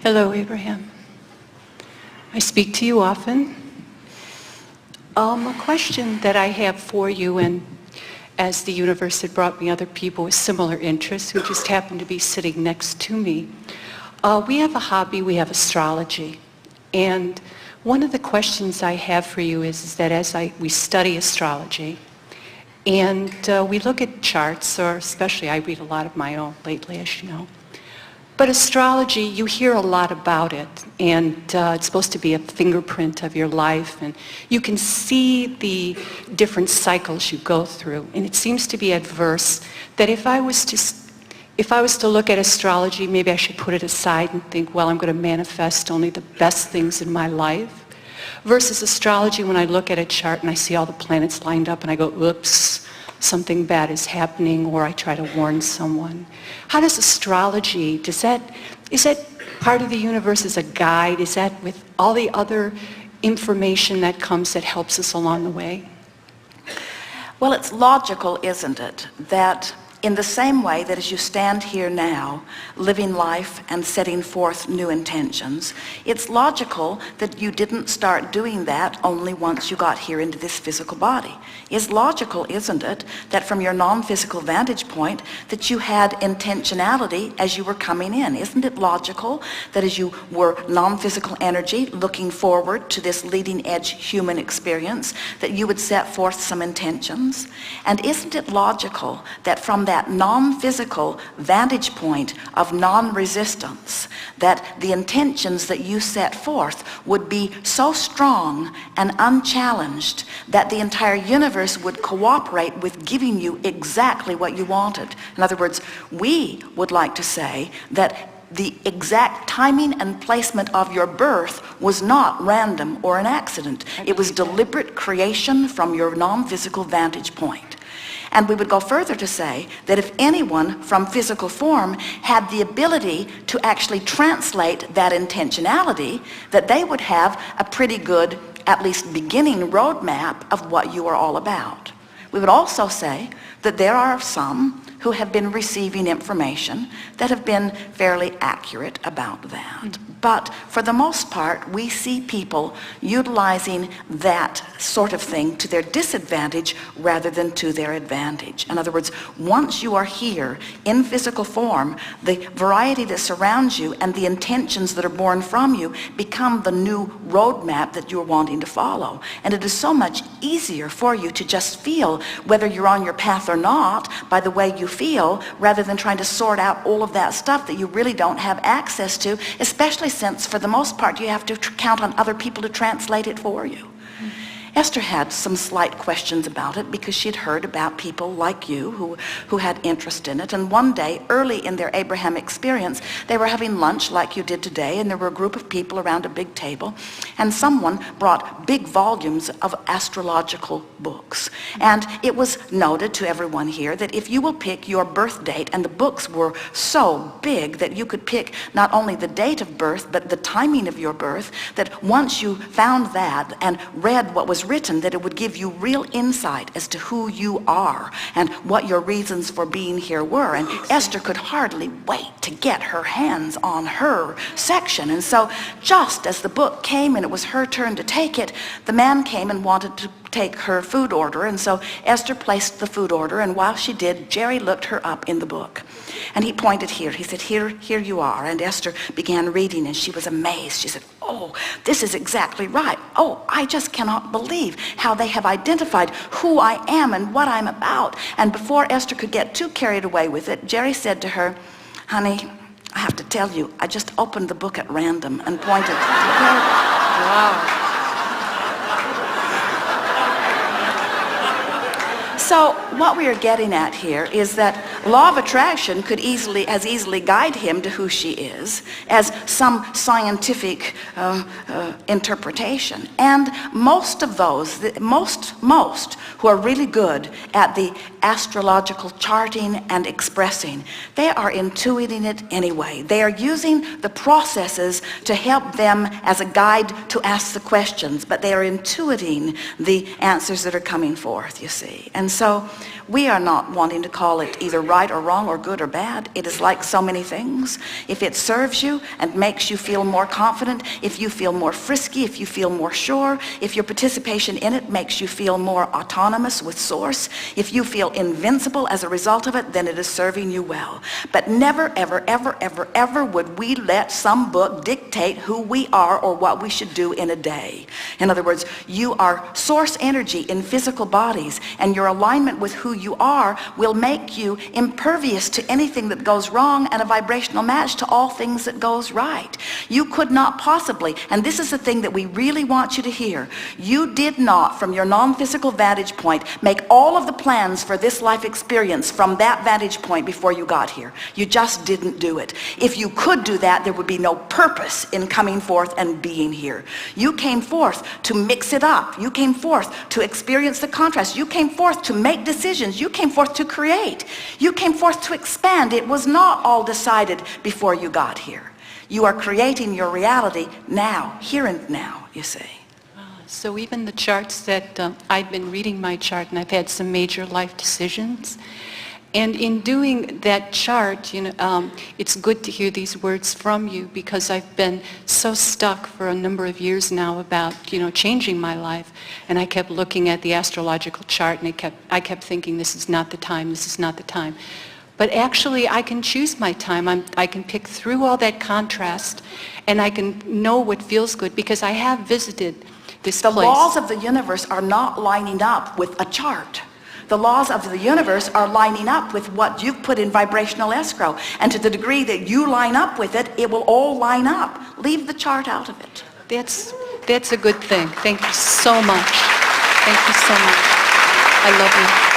Hello, Abraham. I speak to you often. A question that I have for you, and as the universe had brought me other people with similar interests who just happened to be sitting next to me. We have a hobby, we have astrology. And one of the questions I have for you is that as we study astrology, and we look at charts, or especially I read a lot of my own lately, as you know. But astrology, you hear a lot about it, and it's supposed to be a fingerprint of your life, and you can see the different cycles you go through. And it seems to be adverse that if I was to look at astrology, maybe I should put it aside and think, well, I'm going to manifest only the best things in my life. Versus astrology, when I look at a chart and I see all the planets lined up and I go, oops, something bad is happening, or I try to warn someone. How does astrology, is that part of the universe as a guide? Is that with all the other information that comes that helps us along the way? Well, it's logical, isn't it, that in the same way that as you stand here now, living life and setting forth new intentions, it's logical that you didn't start doing that only once you got here into this physical body. It's logical, isn't it, that from your non-physical vantage point, that you had intentionality as you were coming in. Isn't it logical that as you were non-physical energy looking forward to this leading edge human experience, that you would set forth some intentions? And isn't it logical that from that non-physical vantage point of non-resistance, that the intentions that you set forth would be so strong and unchallenged that the entire universe would cooperate with giving you exactly what you wanted? In other words, we would like to say that the exact timing and placement of your birth was not random or an accident. It was deliberate creation from your non-physical vantage point. And we would go further to say that if anyone from physical form had the ability to actually translate that intentionality, that they would have a pretty good, at least beginning roadmap of what you are all about. We would also say that there are some who have been receiving information that have been fairly accurate about that. But for the most part, we see people utilizing that sort of thing to their disadvantage rather than to their advantage. In other words, once you are here in physical form, the variety that surrounds you and the intentions that are born from you become the new roadmap that you're wanting to follow. And it is so much easier for you to just feel whether you're on your path or not by the way you feel, rather than trying to sort out all of that stuff that you really don't have access to, especially since for the most part you have to count on other people to translate it for you. Esther had some slight questions about it because she'd heard about people like you who had interest in it. And one day, early in their Abraham experience, they were having lunch like you did today, and there were a group of people around a big table, and someone brought big volumes of astrological books. And it was noted to everyone here that if you will pick your birth date, and the books were so big that you could pick not only the date of birth, but the timing of your birth, that once you found that and read what was written, that it would give you real insight as to who you are and what your reasons for being here were. And Esther could hardly wait to get her hands on her section. And so just as the book came and it was her turn to take it, the man came and wanted to take her food order. And so Esther placed the food order, and while she did, Jerry looked her up in the book. And he pointed here. He said, here you are. And Esther began reading, and she was amazed. She said, oh, this is exactly right. Oh, I just cannot believe how they have identified who I am and what I'm about. And before Esther could get too carried away with it, Jerry said to her, honey, I have to tell you, I just opened the book at random and pointed to her. Wow. So what we are getting at here is that law of attraction could as easily guide him to who she is as some scientific interpretation. And most of those, most who are really good at the astrological charting and expressing, they are intuiting it anyway. They are using the processes to help them as a guide to ask the questions, but they are intuiting the answers that are coming forth, you see. And so we are not wanting to call it either right or wrong or good or bad. It is like so many things. If it serves you and makes you feel more confident, if you feel more frisky, if you feel more sure, if your participation in it makes you feel more autonomous with Source, if you feel invincible as a result of it, then it is serving you well. But never, ever, ever, ever, ever would we let some book dictate who we are or what we should do in a day. In other words, you are Source energy in physical bodies, and your alignment with who you are will make you impervious to anything that goes wrong and a vibrational match to all things that goes right. You could not possibly, and this is the thing that we really want you to hear, you did not, from your non-physical vantage point, make all of the plans for this life experience from that vantage point before you got here. You just didn't do it. If you could do that, there would be no purpose in coming forth and being here. You came forth to mix it up. You came forth to experience the contrast. You came forth to make decisions. You came forth to create. You came forth to expand. It was not all decided before you got here. You are creating your reality now, here and now, you see. So even the charts that I've been reading my chart, and I've had some major life decisions. And in doing that chart, it's good to hear these words from you, because I've been so stuck for a number of years now about, changing my life. And I kept looking at the astrological chart, and I kept thinking, this is not the time, this is not the time. But actually, I can choose my time. I can pick through all that contrast, and I can know what feels good, because I have visited this place. The laws of the universe are not lining up with a chart. The laws of the universe are lining up with what you've put in vibrational escrow. And to the degree that you line up with it, it will all line up. Leave the chart out of it. That's a good thing. Thank you so much. Thank you so much. I love you.